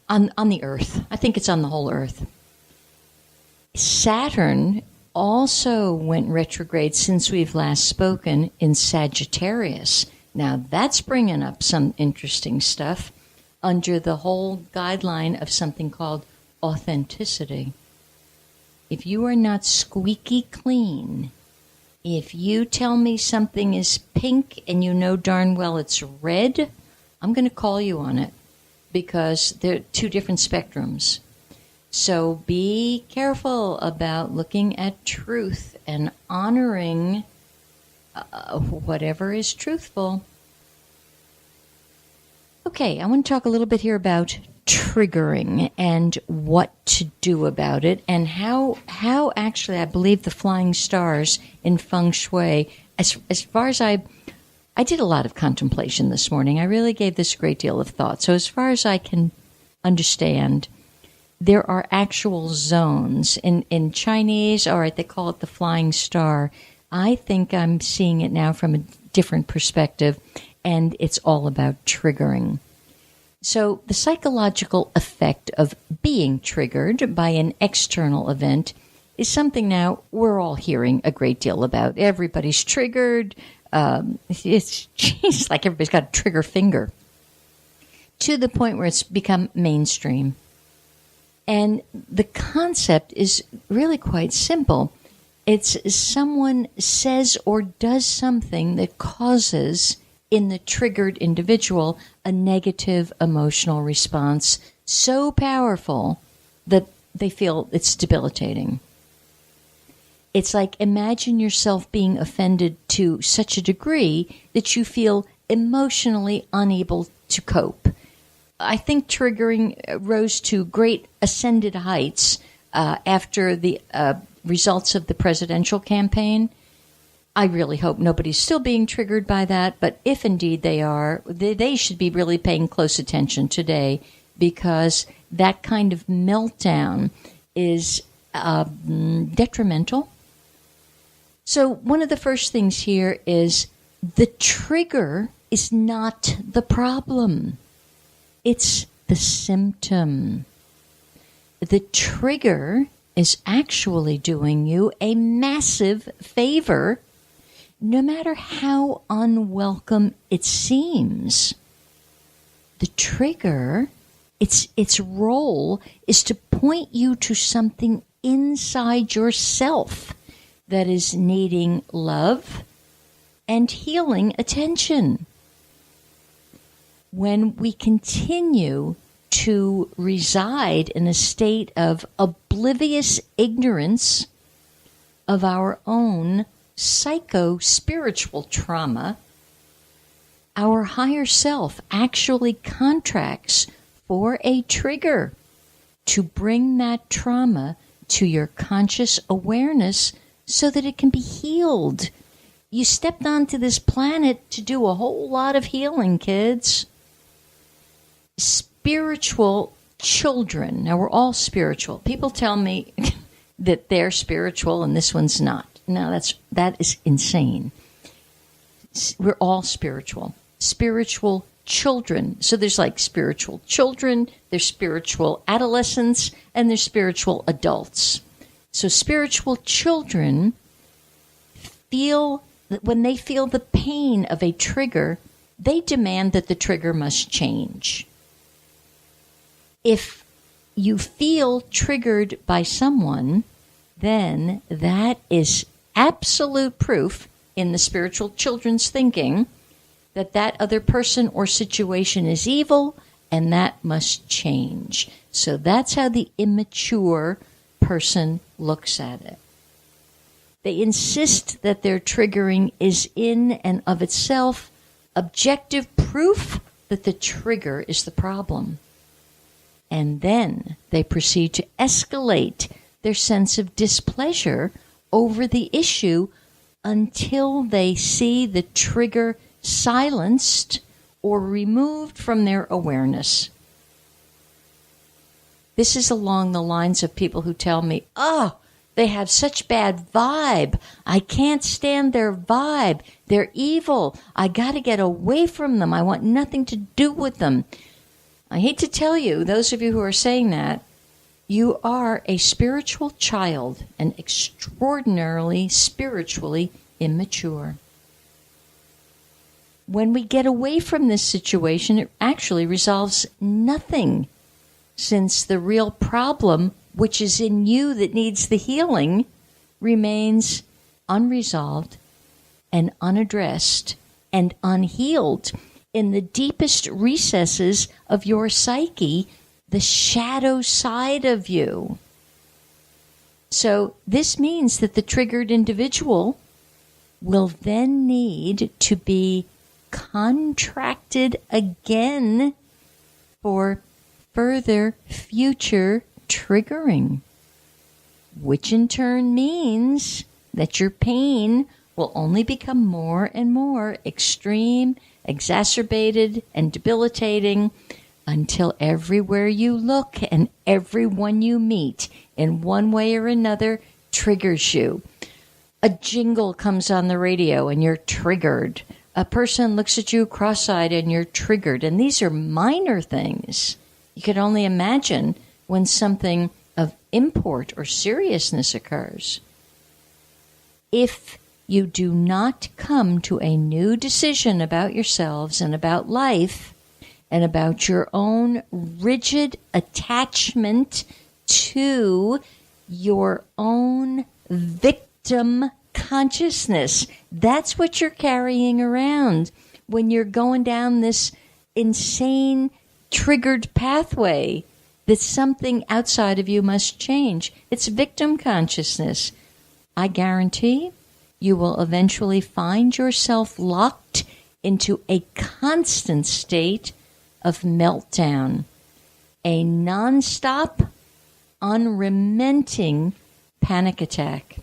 On the Earth. I think it's on the whole Earth. Saturn also went retrograde since we've last spoken in Sagittarius. Now that's bringing up some interesting stuff under the whole guideline of something called authenticity. If you are not squeaky clean, if you tell me something is pink and you know darn well it's red, I'm going to call you on it because they're two different spectrums. So be careful about looking at truth and honoring whatever is truthful. Okay, I want to talk a little bit here about triggering and what to do about it, and how actually I believe the flying stars in feng shui, as far as I did a lot of contemplation this morning. I really gave this a great deal of thought. So as far as I can understand, there are actual zones. In Chinese, all right, they call it the flying star. I think I'm seeing it now from a different perspective, and it's all about triggering. So the psychological effect of being triggered by an external event is something now we're all hearing a great deal about. Everybody's triggered. It's like everybody's got a trigger finger, to the point where it's become mainstream. And the concept is really quite simple. It's someone says or does something that causes in the triggered individual a negative emotional response so powerful that they feel it's debilitating. It's like, imagine yourself being offended to such a degree that you feel emotionally unable to cope. I think triggering rose to great ascended heights after the results of the presidential campaign. I really hope nobody's still being triggered by that, but if indeed they are, they should be really paying close attention today, because that kind of meltdown is detrimental. So one of the first things here is the trigger is not the problem. It's the symptom. The trigger is actually doing you a massive favor, no matter how unwelcome it seems. The trigger, its role is to point you to something inside yourself that is needing love and healing attention. When we continue to reside in a state of oblivious ignorance of our own psycho-spiritual trauma, our higher self actually contracts for a trigger to bring that trauma to your conscious awareness so that it can be healed. You stepped onto this planet to do a whole lot of healing, kids. Spiritual children. Now, we're all spiritual. People tell me that they're spiritual and this one's not. No, that is insane. We're all spiritual. Spiritual children. So there's like spiritual children, there's spiritual adolescents, and there's spiritual adults. So spiritual children feel that when they feel the pain of a trigger, they demand that the trigger must change. If you feel triggered by someone, then that is absolute proof in the spiritual children's thinking that that other person or situation is evil, and that must change. So that's how the immature person looks at it. They insist that their triggering is in and of itself objective proof that the trigger is the problem. And then they proceed to escalate their sense of displeasure over the issue until they see the trigger silenced or removed from their awareness. This is along the lines of people who tell me, oh, they have such bad vibe. I can't stand their vibe. They're evil. I got to get away from them. I want nothing to do with them. I hate to tell you, those of you who are saying that, you are a spiritual child and extraordinarily spiritually immature. When we get away from this situation, it actually resolves nothing, since the real problem, which is in you that needs the healing, remains unresolved and unaddressed and unhealed in the deepest recesses of your psyche, the shadow side of you. So this means that the triggered individual will then need to be contracted again for further future triggering, which in turn means that your pain will only become more and more extreme, exacerbated, and debilitating until everywhere you look and everyone you meet in one way or another triggers you. A jingle comes on the radio and you're triggered. A person looks at you cross-eyed and you're triggered. And these are minor things. You can only imagine when something of import or seriousness occurs. If you do not come to a new decision about yourselves and about life and about your own rigid attachment to your own victim consciousness, that's what you're carrying around when you're going down this insane triggered pathway that something outside of you must change. It's victim consciousness. I guarantee you will eventually find yourself locked into a constant state of meltdown, a nonstop, unrelenting panic attack.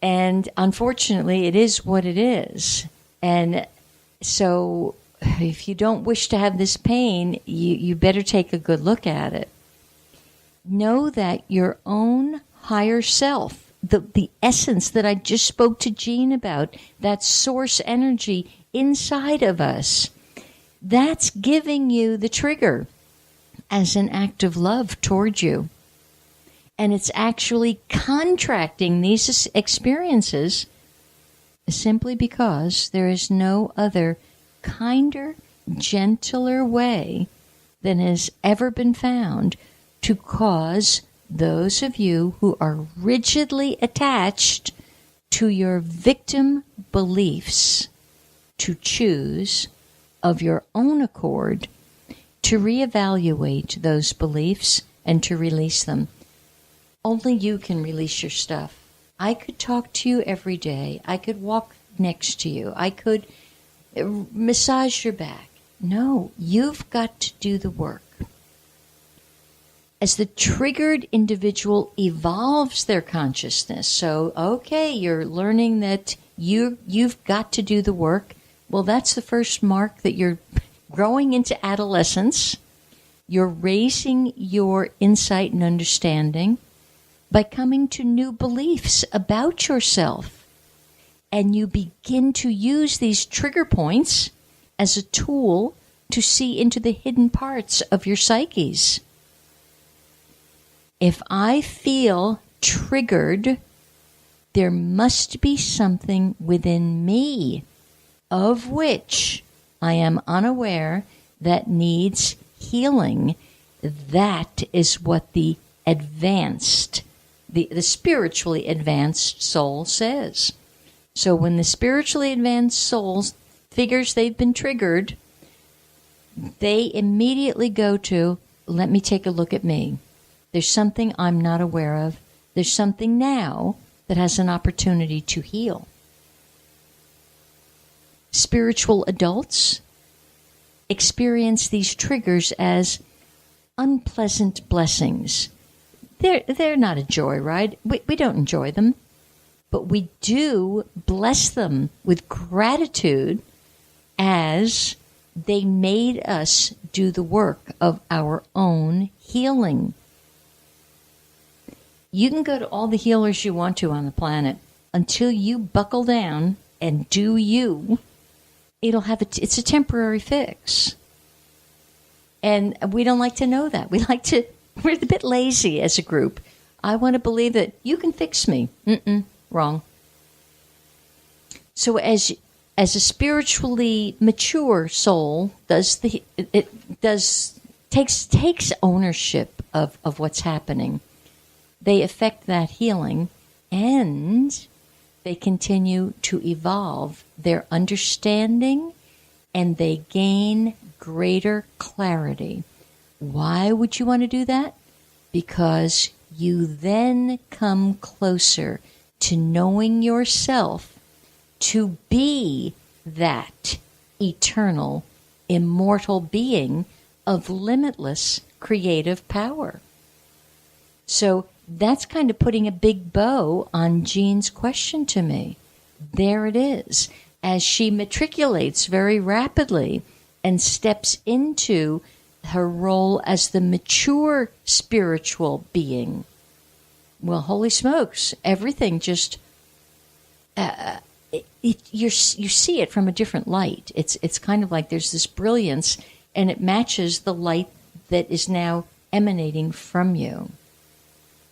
And unfortunately, it is what it is. And so if you don't wish to have this pain, you better take a good look at it. Know that your own higher self, the essence that I just spoke to Jean about, that source energy inside of us, that's giving you the trigger as an act of love toward you. And it's actually contracting these experiences simply because there is no other kinder, gentler way than has ever been found to cause those of you who are rigidly attached to your victim beliefs to choose of your own accord to reevaluate those beliefs and to release them. Only you can release your stuff. I could talk to you every day. I could walk next to you. I could massage your back. No, you've got to do the work. As the triggered individual evolves their consciousness, so, okay, you're learning that you've got to do the work. Well, that's the first mark that you're growing into adolescence. You're raising your insight and understanding by coming to new beliefs about yourself. And you begin to use these trigger points as a tool to see into the hidden parts of your psyches. If I feel triggered, there must be something within me of which I am unaware that needs healing. That is what the advanced, the spiritually advanced soul says. So when the spiritually advanced soul figures they've been triggered, they immediately go to, let me take a look at me. There's something I'm not aware of. There's something now that has an opportunity to heal. Spiritual adults experience these triggers as unpleasant blessings. They're not a joyride. We don't enjoy them. But we do bless them with gratitude as they made us do the work of our own healing. You can go to all the healers you want to on the planet. Until you buckle down and do you, it's a temporary fix. And we don't like to know that. We're a bit lazy as a group. I want to believe that you can fix me. Wrong. So as a spiritually mature soul takes ownership of what's happening. They affect that healing, and they continue to evolve their understanding, and they gain greater clarity. Why would you want to do that? Because you then come closer to knowing yourself to be that eternal, immortal being of limitless creative power. So that's kind of putting a big bow on Jean's question to me. There it is. As she matriculates very rapidly and steps into her role as the mature spiritual being. Well, holy smokes, everything just, you see it from a different light. It's kind of like there's this brilliance, and it matches the light that is now emanating from you.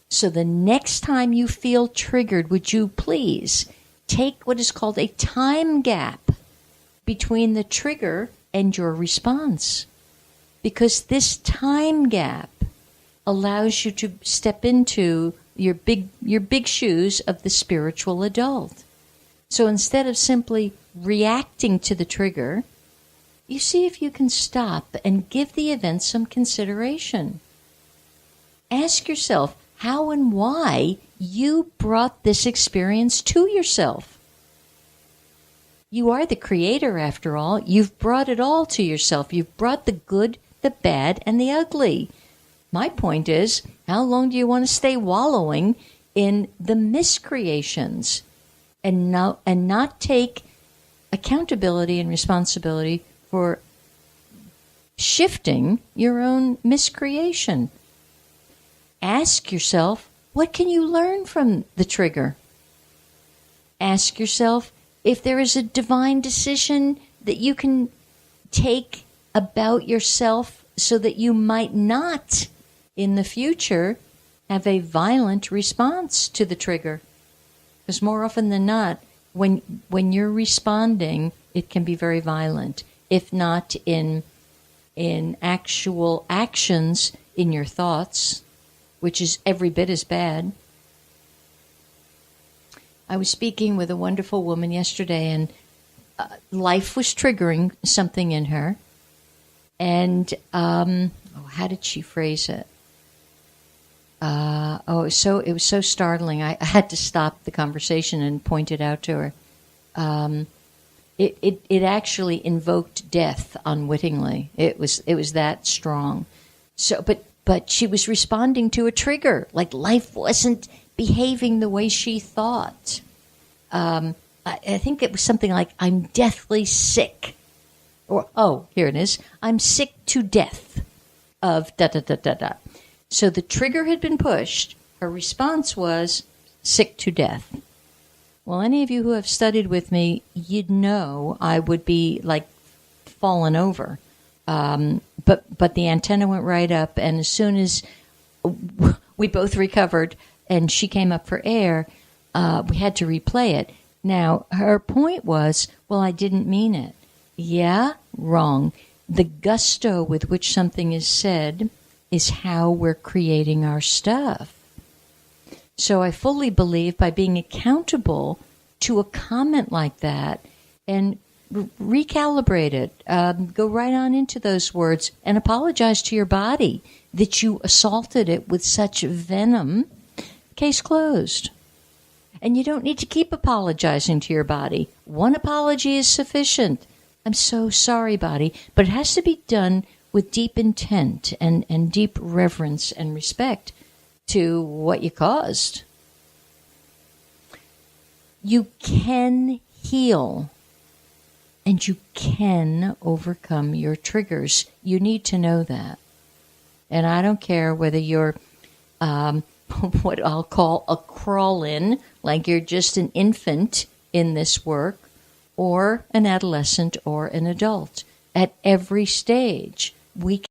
So the next time you feel triggered, would you please take what is called a time gap between the trigger and your response? Because this time gap allows you to step into your big shoes of the spiritual adult. So instead of simply reacting to the trigger, you see if you can stop and give the event some consideration. Ask yourself how and why you brought this experience to yourself. You are the creator, after all. You've brought it all to yourself. You've brought the good, the bad, and the ugly. My point is, how long do you want to stay wallowing in the miscreations and not take accountability and responsibility for shifting your own miscreation? Ask yourself, what can you learn from the trigger? Ask yourself if there is a divine decision that you can take about yourself so that you might not, in the future, have a violent response to the trigger. Because more often than not, when you're responding, it can be very violent, if not in actual actions, in your thoughts, which is every bit as bad. I was speaking with a wonderful woman yesterday, and life was triggering something in her. And how did she phrase it? It was so startling. I had to stop the conversation and point it out to her. It actually invoked death unwittingly. It was that strong. So, but she was responding to a trigger, like life wasn't behaving the way she thought. I think it was something like, I'm deathly sick. Or, here it is, I'm sick to death of da-da-da-da-da. So the trigger had been pushed. Her response was sick to death. Well, any of you who have studied with me, you'd know I would be like fallen over. But the antenna went right up, and as soon as we both recovered and she came up for air, we had to replay it. Now, her point was, well, I didn't mean it. Yeah, wrong. The gusto with which something is said is how we're creating our stuff. So I fully believe by being accountable to a comment like that and recalibrate it, go right on into those words and apologize to your body that you assaulted it with such venom. Case closed. And you don't need to keep apologizing to your body. One apology is sufficient. I'm so sorry, body. But it has to be done with deep intent and deep reverence and respect to what you caused. You can heal, and you can overcome your triggers. You need to know that. And I don't care whether you're what I'll call a crawl-in, like you're just an infant in this work, or an adolescent or an adult. At every stage, we